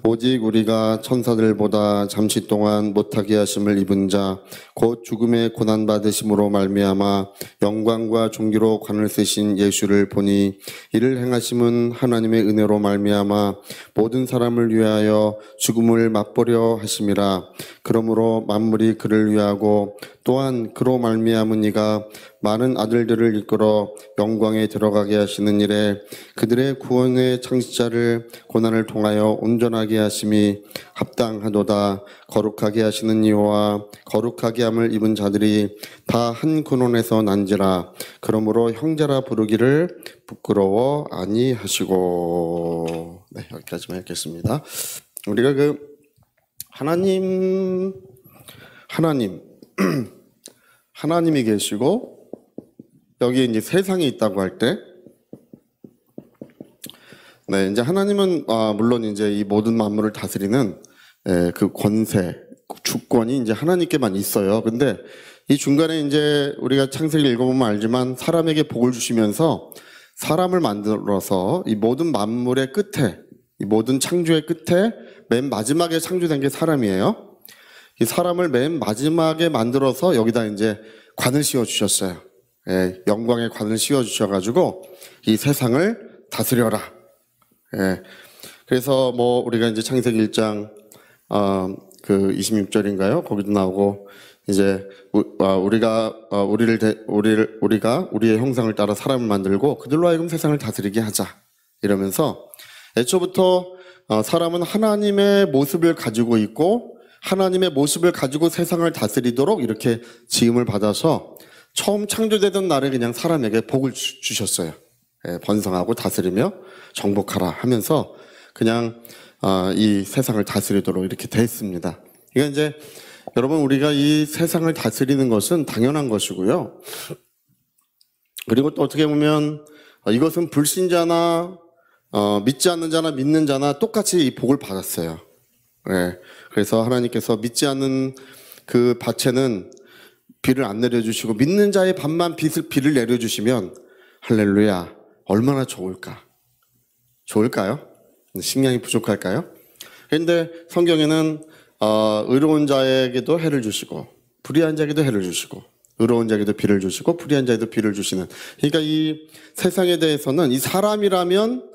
오직 우리가 천사들보다 잠시 동안 못하게 하심을 입은 자 곧 죽음의 고난 받으심으로 말미암아 영광과 존귀로 관을 쓰신 예수를 보니 이를 행하심은 하나님의 은혜로 말미암아 모든 사람을 위하여 죽음을 맛보려 하심이라. 그러므로 만물이 그를 위하고 또한 그로 말미암은 이가 많은 아들들을 이끌어 영광에 들어가게 하시는 일에 그들의 구원의 창시자를 고난을 통하여 온전하게 하심이 합당하도다. 거룩하게 하시는 이와 거룩하게 함을 입은 자들이 다 한 근원에서 난지라. 그러므로 형제라 부르기를 부끄러워 아니하시고. 네, 여기까지만 읽겠습니다. 우리가 하나님이 계시고 여기 이제 세상이 있다고 할 때, 네, 이제 하나님은 물론 이제 이 모든 만물을 다스리는 그 권세, 주권이 이제 하나님께만 있어요. 근데 이 중간에 이제 우리가 창세기 읽어보면 알지만 사람에게 복을 주시면서 사람을 만들어서 이 모든 만물의 끝에, 이 모든 창조의 끝에 맨 마지막에 창조된 게 사람이에요. 이 사람을 맨 마지막에 만들어서 여기다 이제 관을 씌워 주셨어요. 예, 영광의 관을 씌워 주셔가지고 이 세상을 다스려라. 예, 그래서 뭐 우리가 이제 창세기 1장 그 26절인가요? 거기도 나오고 이제 우리가 우리의 형상을 따라 사람을 만들고 그들로 하여금 세상을 다스리게 하자 이러면서 애초부터 사람은 하나님의 모습을 가지고 있고 하나님의 모습을 가지고 세상을 다스리도록 이렇게 지음을 받아서 처음 창조되던 날에 그냥 사람에게 복을 주셨어요. 예, 번성하고 다스리며 정복하라 하면서 그냥 이 세상을 다스리도록 이렇게 돼 있습니다. 이게 이제 여러분 우리가 이 세상을 다스리는 것은 당연한 것이고요. 그리고 또 어떻게 보면 이것은 불신자나 믿지 않는 자나 믿는 자나 똑같이 이 복을 받았어요. 네. 그래서 하나님께서 믿지 않는 그 밭에는 비를 안 내려주시고 믿는 자의 밭만 비를 내려주시면 할렐루야 얼마나 좋을까요? 식량이 부족할까요? 그런데 성경에는 의로운 자에게도 해를 주시고 불의한 자에게도 해를 주시고 의로운 자에게도 비를 주시고 불의한 자에게도 비를 주시는, 그러니까 이 세상에 대해서는 이 사람이라면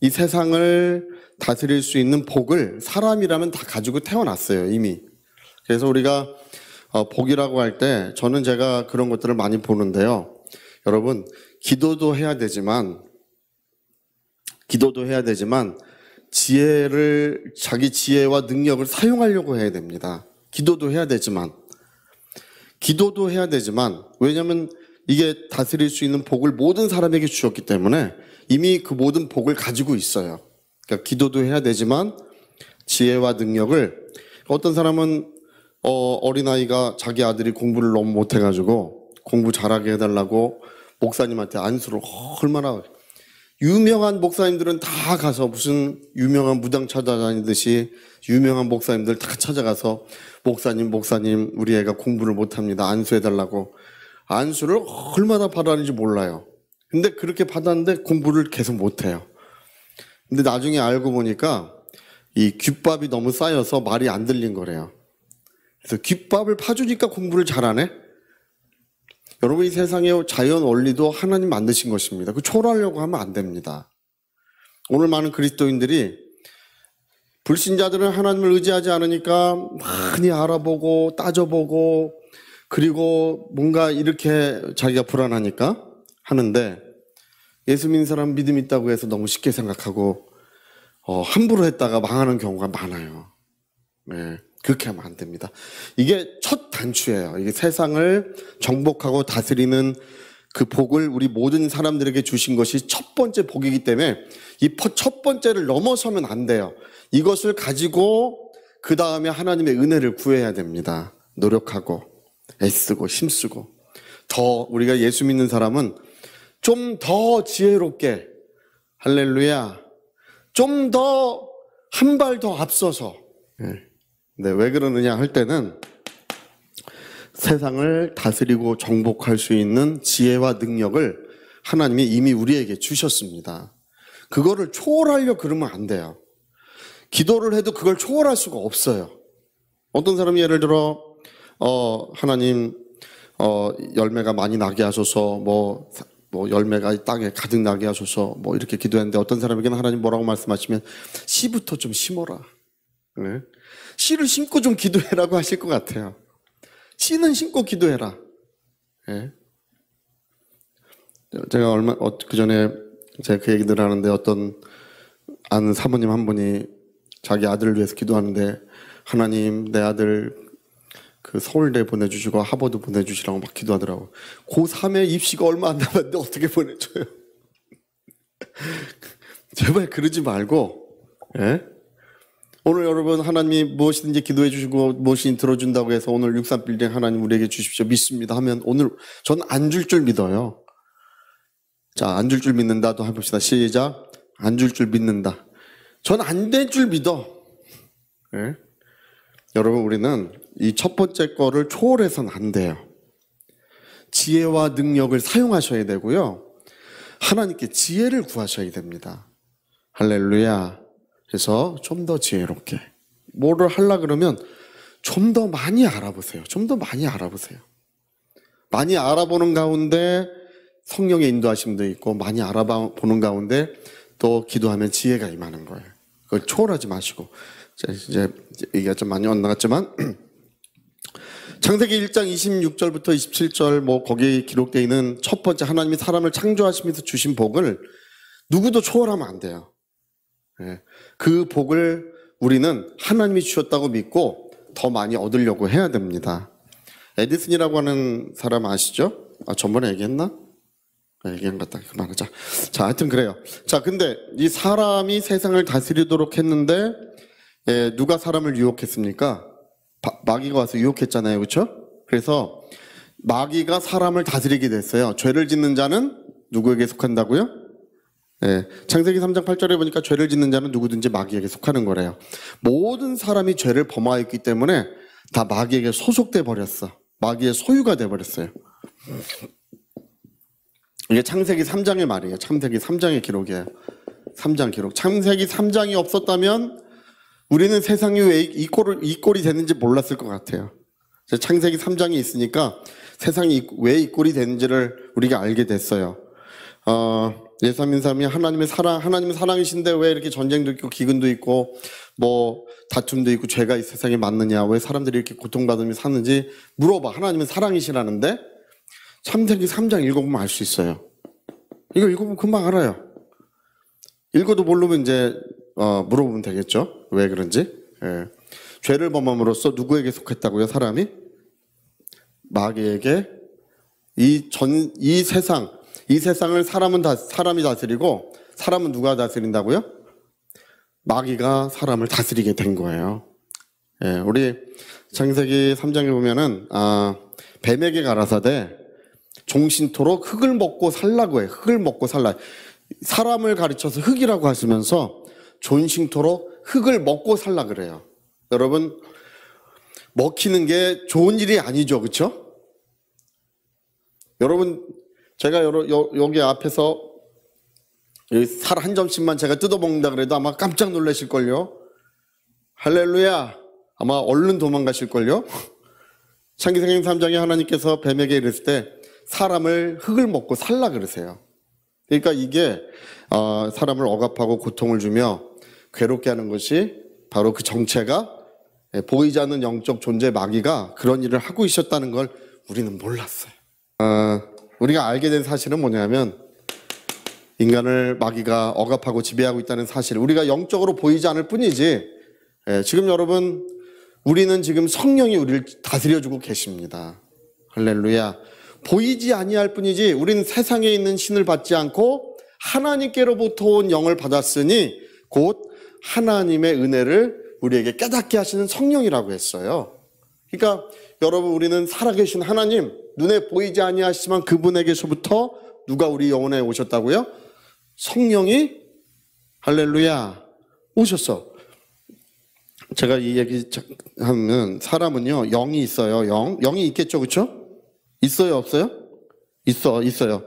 이 세상을 다스릴 수 있는 복을 사람이라면 다 가지고 태어났어요 이미. 그래서 우리가 복이라고 할 때 저는 제가 그런 것들을 많이 보는데요. 여러분 기도도 해야 되지만 자기 지혜와 능력을 사용하려고 해야 됩니다. 기도도 해야 되지만 왜냐하면 이게 다스릴 수 있는 복을 모든 사람에게 주셨기 때문에 이미 그 모든 복을 가지고 있어요. 그러니까 기도도 해야 되지만 지혜와 능력을, 어떤 사람은 어린아이가 자기 아들이 공부를 너무 못해가지고 공부 잘하게 해달라고 목사님한테 안수를 얼마나, 유명한 목사님들은 다 가서 무슨 유명한 무당 찾아다니듯이 유명한 목사님들 다 찾아가서 목사님 우리 애가 공부를 못합니다 안수해달라고 안수를 얼마나 받았는지 몰라요. 근데 그렇게 받았는데 공부를 계속 못해요. 근데 나중에 알고 보니까 이 귓밥이 너무 쌓여서 말이 안 들린 거래요. 그래서 귓밥을 파주니까 공부를 잘하네? 여러분 이 세상의 자연 원리도 하나님 만드신 것입니다. 그 초월하려고 하면 안 됩니다. 오늘 많은 그리스도인들이, 불신자들은 하나님을 의지하지 않으니까 많이 알아보고 따져보고 그리고 뭔가 이렇게 자기가 불안하니까 하는데, 예수 믿는 사람 믿음 있다고 해서 너무 쉽게 생각하고 함부로 했다가 망하는 경우가 많아요. 네, 그렇게 하면 안 됩니다. 이게 첫 단추예요. 이게 세상을 정복하고 다스리는 그 복을 우리 모든 사람들에게 주신 것이 첫 번째 복이기 때문에 이 첫 번째를 넘어서면 안 돼요. 이것을 가지고 그 다음에 하나님의 은혜를 구해야 됩니다. 노력하고 애쓰고 힘쓰고. 더 우리가 예수 믿는 사람은 좀 더 지혜롭게, 할렐루야, 좀 더 한 발 더 앞서서. 네, 왜 그러느냐 할 때는 세상을 다스리고 정복할 수 있는 지혜와 능력을 하나님이 이미 우리에게 주셨습니다. 그거를 초월하려 그러면 안 돼요. 기도를 해도 그걸 초월할 수가 없어요. 어떤 사람이 예를 들어 하나님 열매가 많이 나게 하소서, 뭐 열매가 땅에 가득 나게 하소서, 뭐 이렇게 기도했는데 어떤 사람에게는 하나님 뭐라고 말씀하시면 씨부터 좀 심어라. 네? 씨를 심고 좀 기도해라고 하실 것 같아요. 씨는 심고 기도해라. 네? 제가 그 전에 제가 그 얘기들 하는데 어떤 아는 사모님 한 분이 자기 아들을 위해서 기도하는데 하나님 내 아들 그 서울대 보내주시고 하버드 보내주시라고 막 기도하더라고. 고3의 입시가 얼마 안 남았는데 어떻게 보내줘요? 제발 그러지 말고, 예? 오늘 여러분 하나님이 무엇이든지 기도해 주시고 무엇이든 들어준다고 해서 오늘 63빌딩 하나님 우리에게 주십시오 믿습니다 하면 오늘 전 안 줄 줄 믿어요. 자, 안 줄 줄 믿는다도 해봅시다. 시작. 안 줄 줄 믿는다. 전 안 될 줄 믿어. 예? 여러분 우리는 이 첫 번째 거를 초월해서는 안 돼요. 지혜와 능력을 사용하셔야 되고요. 하나님께 지혜를 구하셔야 됩니다. 할렐루야. 그래서 좀 더 지혜롭게 뭐를 하려고 그러면 좀 더 많이 알아보세요. 좀 더 많이 알아보세요. 많이 알아보는 가운데 성령의 인도하심도 있고 많이 알아보는 가운데 또 기도하면 지혜가 임하는 거예요. 그걸 초월하지 마시고 이제 얘기가 좀 많이 엇나갔지만 창세기 1장 26절부터 27절 뭐 거기에 기록되어 있는 첫 번째 하나님이 사람을 창조하시면서 주신 복을 누구도 초월하면 안 돼요. 그 복을 우리는 하나님이 주셨다고 믿고 더 많이 얻으려고 해야 됩니다. 에디슨이라고 하는 사람 아시죠? 전번에 얘기했나? 얘기한 것 같다. 그만하자. 자, 하여튼 그래요. 자, 근데 이 사람이 세상을 다스리도록 했는데 누가 사람을 유혹했습니까? 마귀가 와서 유혹했잖아요. 그렇죠? 그래서 마귀가 사람을 다스리게 됐어요. 죄를 짓는 자는 누구에게 속한다고요? 창세기 3장 8절에 보니까 죄를 짓는 자는 누구든지 마귀에게 속하는 거래요. 모든 사람이 죄를 범하였기 때문에 다 마귀에게 소속돼 버렸어. 마귀의 소유가 돼 버렸어요. 이게 창세기 3장의 말이에요. 창세기 3장의 기록이에요. 3장 기록. 창세기 3장이 없었다면 우리는 세상이 왜 이 꼴이 됐는지 몰랐을 것 같아요. 창세기 3장이 있으니까 세상이 왜 이 꼴이 됐는지를 우리가 알게 됐어요. 예수 믿는 사람이 하나님은 사랑이신데 왜 이렇게 전쟁도 있고 기근도 있고 뭐 다툼도 있고 죄가 이 세상에 많느냐, 왜 사람들이 이렇게 고통받으며 사는지 물어봐. 하나님은 사랑이시라는데 창세기 3장 읽어보면 알 수 있어요. 이거 읽어보면 금방 알아요. 읽어도 모르면 이제 물어보면 되겠죠. 왜 그런지. 죄를 범함으로써 누구에게 속했다고요? 사람이? 마귀에게. 이 세상을 사람이 다스리고 사람은 누가 다스린다고요? 마귀가 사람을 다스리게 된 거예요. 우리 창세기 3장에 보면은 뱀에게 가라사대 종신토록 흙을 먹고 살라고 해. 흙을 먹고 살라. 사람을 가르쳐서 흙이라고 하시면서 종신토록 흙을 먹고 살라 그래요. 여러분 먹히는 게 좋은 일이 아니죠. 그렇죠? 여러분 제가 여기 앞에서 살 한 점씩만 제가 뜯어먹는다 그래도 아마 깜짝 놀라실걸요. 할렐루야. 아마 얼른 도망가실걸요. 창세기 3장에 하나님께서 뱀에게 이랬을 때 사람을 흙을 먹고 살라 그러세요. 그러니까 이게 사람을 억압하고 고통을 주며 괴롭게 하는 것이 바로 그 정체가 보이지 않는 영적 존재 마귀가 그런 일을 하고 있었다는 걸 우리는 몰랐어요. 우리가 알게 된 사실은 뭐냐면 인간을 마귀가 억압하고 지배하고 있다는 사실, 우리가 영적으로 보이지 않을 뿐이지 지금 여러분 우리는 지금 성령이 우리를 다스려주고 계십니다. 할렐루야. 보이지 아니할 뿐이지 우리는 세상에 있는 신을 받지 않고 하나님께로부터 온 영을 받았으니 곧 하나님의 은혜를 우리에게 깨닫게 하시는 성령이라고 했어요. 그러니까 여러분 우리는 살아계신 하나님, 눈에 보이지 아니하시지만 그분에게서부터 누가 우리 영혼에 오셨다고요? 성령이 할렐루야 오셨어. 제가 이 얘기 하면 사람은요 영이 있어요. 영이 있겠죠. 그렇죠? 있어요 없어요? 있어요.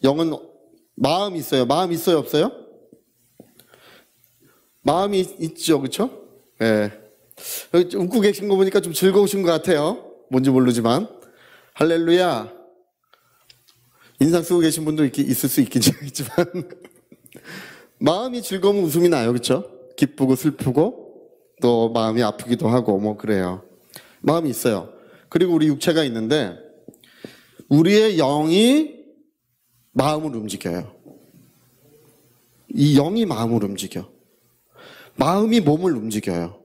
영은 마음이 있어요. 마음 있어요 없어요? 마음이 있죠, 그렇죠? 예. 웃고 계신 거 보니까 좀 즐거우신 것 같아요. 뭔지 모르지만. 할렐루야. 인상 쓰고 계신 분도 있을 수 있겠지만 마음이 즐거우면 웃음이 나요, 그렇죠? 기쁘고 슬프고 또 마음이 아프기도 하고 뭐 그래요. 마음이 있어요. 그리고 우리 육체가 있는데 우리의 영이 마음을 움직여요. 이 영이 마음을 움직여. 마음이 몸을 움직여요.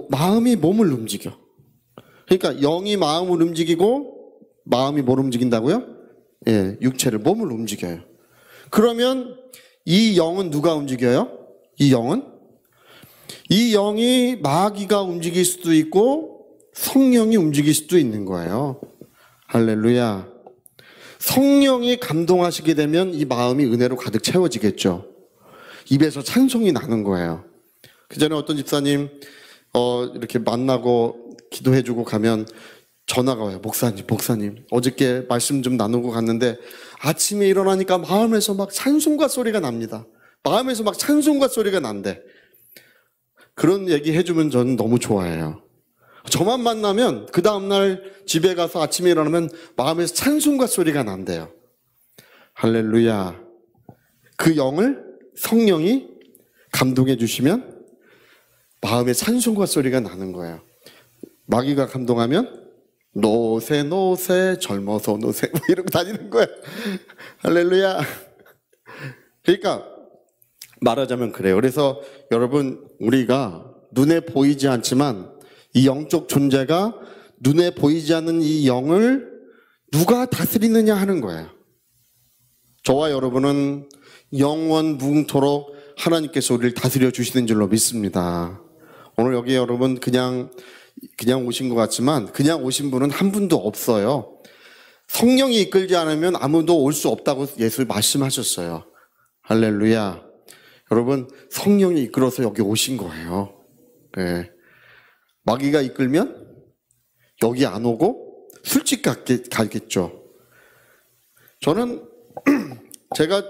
마음이 몸을 움직여. 그러니까 영이 마음을 움직이고 마음이 뭘 움직인다고요? 예, 육체를, 몸을 움직여요. 그러면 이 영은 누가 움직여요? 이 영이 마귀가 움직일 수도 있고 성령이 움직일 수도 있는 거예요. 할렐루야. 성령이 감동하시게 되면 이 마음이 은혜로 가득 채워지겠죠. 입에서 찬송이 나는 거예요. 그 전에 어떤 집사님 이렇게 만나고 기도해주고 가면 전화가 와요. 목사님 어저께 말씀 좀 나누고 갔는데 아침에 일어나니까 마음에서 막 찬송가 소리가 납니다. 마음에서 막 찬송가 소리가 난대. 그런 얘기 해주면 저는 너무 좋아해요. 저만 만나면 그 다음날 집에 가서 아침에 일어나면 마음에서 찬송가 소리가 난대요. 할렐루야. 그 영을 성령이 감동해 주시면 마음에 찬송가 소리가 나는 거예요. 마귀가 감동하면 노세 젊어서 노세 뭐 이러고 다니는 거예요. 할렐루야. 그러니까 말하자면 그래요. 그래서 여러분, 우리가 눈에 보이지 않지만 이 영적 존재가 눈에 보이지 않는 이 영을 누가 다스리느냐 하는 거예요. 저와 여러분은 영원 무궁토록 하나님께서 우리를 다스려 주시는 줄로 믿습니다. 오늘 여기 여러분 그냥 오신 것 같지만 그냥 오신 분은 한 분도 없어요. 성령이 이끌지 않으면 아무도 올 수 없다고 예수 말씀하셨어요. 할렐루야. 여러분, 성령이 이끌어서 여기 오신 거예요. 네. 마귀가 이끌면 여기 안 오고 술집 가겠죠. 저는 제가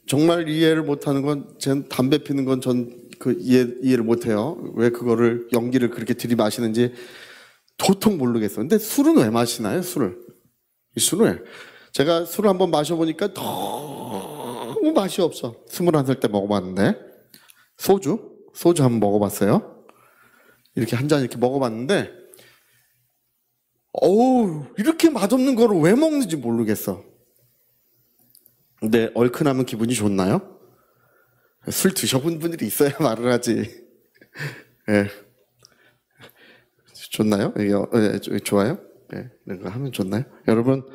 정말 이해를 못하는 건, 전 담배 피는 건 전 이해를 못해요. 왜 그거를 연기를 그렇게 들이마시는지 도통 모르겠어요. 근데 술은 왜 마시나요? 술을 제가 술을 한번 마셔보니까 너무 맛이 없어. 21살 때 먹어봤는데 소주 한번 먹어봤어요. 이렇게 한 잔 이렇게 먹어봤는데 이렇게 맛없는 거를 왜 먹는지 모르겠어. 근데 얼큰하면 기분이 좋나요? 술 드셔본 분들이 있어야 말을 하지. 네. 좋나요? 좋아요? 네. 이런 거 하면 좋나요? 여러분,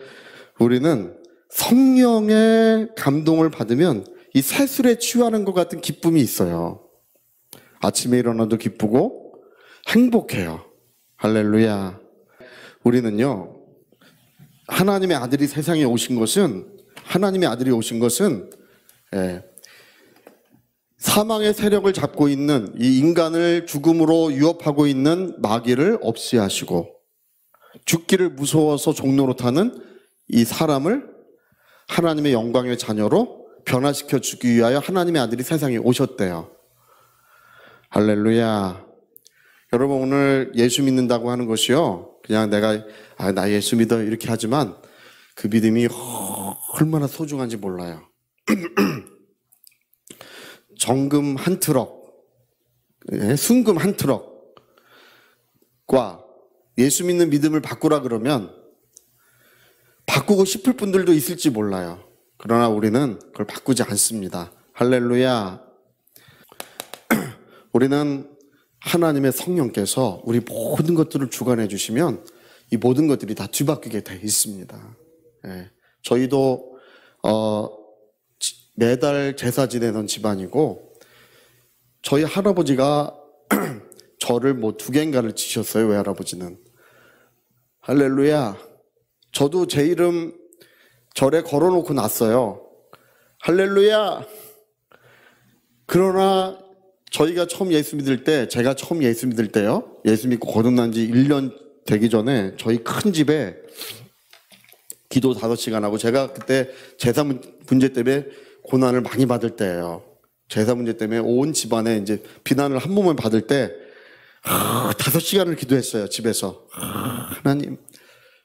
우리는 성령의 감동을 받으면 이 새술에 취하는 것 같은 기쁨이 있어요. 아침에 일어나도 기쁘고 행복해요. 할렐루야. 우리는요, 하나님의 아들이 세상에 오신 것은, 사망의 세력을 잡고 있는 이 인간을 죽음으로 유업하고 있는 마귀를 없이 하시고 죽기를 무서워서 종노릇하는 이 사람을 하나님의 영광의 자녀로 변화시켜 주기 위하여 하나님의 아들이 세상에 오셨대요. 할렐루야. 여러분, 오늘 예수 믿는다고 하는 것이요, 그냥 내가 나 예수 믿어 이렇게 하지만 그 믿음이 얼마나 소중한지 몰라요. 정금 한 트럭, 순금 한 트럭과 예수 믿는 믿음을 바꾸라 그러면 바꾸고 싶을 분들도 있을지 몰라요. 그러나 우리는 그걸 바꾸지 않습니다. 할렐루야. 우리는 하나님의 성령께서 우리 모든 것들을 주관해 주시면 이 모든 것들이 다 뒤바뀌게 돼 있습니다. 저희도 매달 제사 지내던 집안이고, 저희 할아버지가 저를 2개인가를 지셨어요. 외할아버지는. 할렐루야. 저도 제 이름 절에 걸어놓고 났어요. 할렐루야. 그러나 저희가 처음 예수 믿을 때, 제가 처음 예수 믿을 때요, 예수 믿고 거듭난 지 1년 되기 전에 저희 큰 집에 기도 5시간 하고, 제가 그때 제사 문제 때문에 고난을 많이 받을 때예요. 제사 문제 때문에 온 집안에 이제 비난을 한 몸을 받을 때 5시간을 기도했어요. 집에서. 하나님,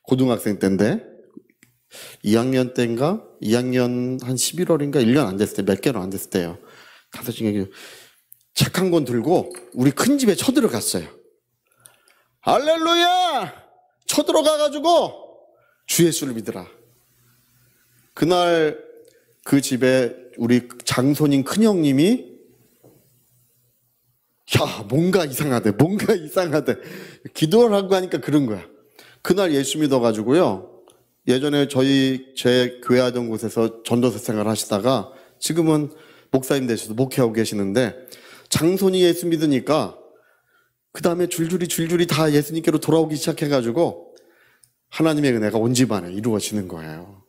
고등학생 때인데 2학년 때인가? 2학년 한 11월인가 1년 안 됐을 때, 몇 개월 안 됐을 때요. 5시간 책 한 권 들고 우리 큰 집에 쳐들어갔어요. 할렐루야! 쳐들어가가지고 주 예수를 믿으라. 그날 그 집에 우리 장손인 큰형님이 뭔가 이상하대. 기도를 하고 하니까 그런 거야. 그날 예수 믿어가지고요. 예전에 제 교회 하던 곳에서 전도사 생활 하시다가 지금은 목사님 되셔서 목회하고 계시는데 장손이 예수 믿으니까 그 다음에 줄줄이 다 예수님께로 돌아오기 시작해가지고 하나님의 은혜가 온 집안에 이루어지는 거예요.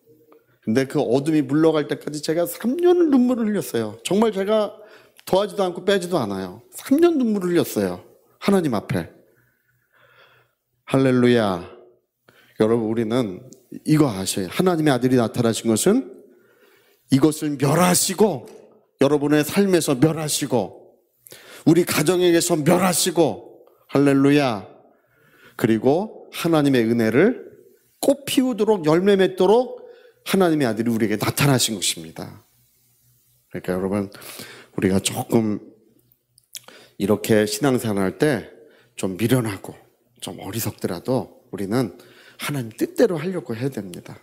근데 그 어둠이 물러갈 때까지 제가 3년 눈물을 흘렸어요. 정말 제가 더하지도 않고 빼지도 않아요. 3년 눈물을 흘렸어요. 하나님 앞에. 할렐루야. 여러분, 우리는 이거 아셔요. 하나님의 아들이 나타나신 것은 이것을 멸하시고, 여러분의 삶에서 멸하시고, 우리 가정에게서 멸하시고, 할렐루야. 그리고 하나님의 은혜를 꽃 피우도록 열매 맺도록 하나님의 아들이 우리에게 나타나신 것입니다. 그러니까 여러분, 우리가 조금 이렇게 신앙생활 할 때 좀 미련하고 좀 어리석더라도 우리는 하나님 뜻대로 하려고 해야 됩니다.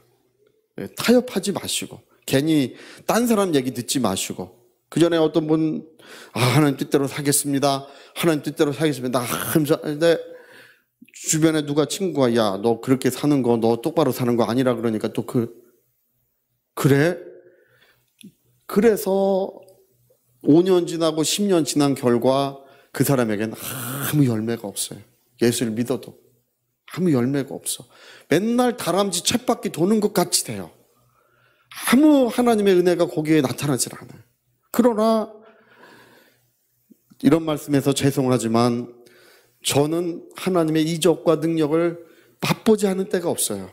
타협하지 마시고, 괜히 딴 사람 얘기 듣지 마시고, 그 전에 어떤 분, 하나님 뜻대로 살겠습니다. 하나님 뜻대로 살겠습니다. 근데 주변에 누가 친구가, 야, 너 그렇게 사는 거, 너 똑바로 사는 거 아니라 그러니까 또 그래? 그래서 5년 지나고 10년 지난 결과 그 사람에게는 아무 열매가 없어요. 예수를 믿어도 아무 열매가 없어. 맨날 다람쥐 쳇바퀴 도는 것 같이 돼요. 아무 하나님의 은혜가 거기에 나타나질 않아요. 그러나 이런 말씀에서 죄송하지만 저는 하나님의 이적과 능력을 맛보지 않은 때가 없어요.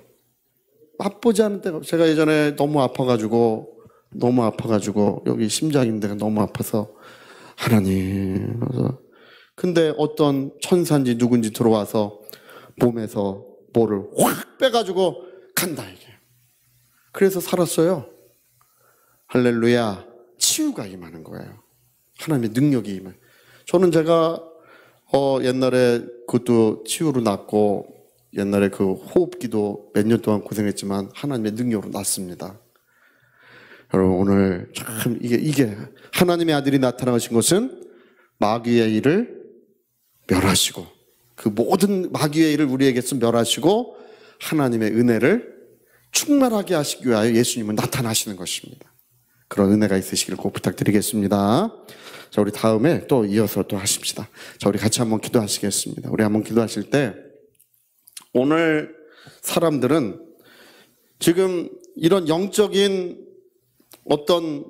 제가 예전에 너무 아파가지고 여기 심장인데가 너무 아파서 하나님, 근데 어떤 천사인지 누군지 들어와서 몸에서 뭐를 확 빼가지고 간다 이게. 그래서 살았어요. 할렐루야. 치유가 임하는 거예요. 하나님의 능력이 임해. 저는 제가 옛날에 그것도 치유로 났고, 옛날에 그 호흡기도 몇 년 동안 고생했지만 하나님의 능력으로 났습니다. 여러분, 오늘 참 이게 하나님의 아들이 나타나신 것은 마귀의 일을 멸하시고, 그 모든 마귀의 일을 우리에게서 멸하시고 하나님의 은혜를 충만하게 하시기 위하여 예수님은 나타나시는 것입니다. 그런 은혜가 있으시길 꼭 부탁드리겠습니다. 자, 우리 다음에 또 이어서 또 하십시다. 자, 우리 같이 한번 기도하시겠습니다. 우리 한번 기도하실 때, 오늘 사람들은 지금 이런 영적인 어떤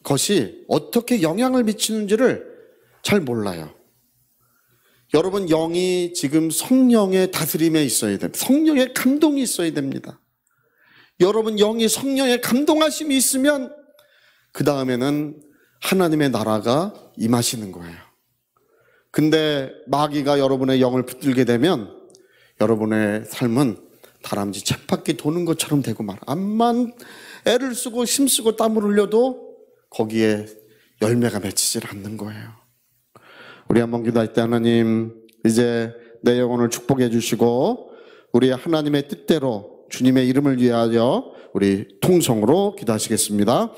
것이 어떻게 영향을 미치는지를 잘 몰라요. 여러분, 영이 지금 성령의 다스림에 있어야 됩니다. 성령의 감동이 있어야 됩니다. 여러분, 영이 성령의 감동하심이 있으면 그 다음에는 하나님의 나라가 임하시는 거예요. 근데 마귀가 여러분의 영을 붙들게 되면 여러분의 삶은 다람쥐 쳇바퀴 도는 것처럼 되고 말. 암만 애를 쓰고 힘쓰고 땀을 흘려도 거기에 열매가 맺히질 않는 거예요. 우리 한번 기도할 때, 하나님, 이제 내 영혼을 축복해 주시고 우리 하나님의 뜻대로 주님의 이름을 위하여 우리 통성으로 기도하시겠습니다.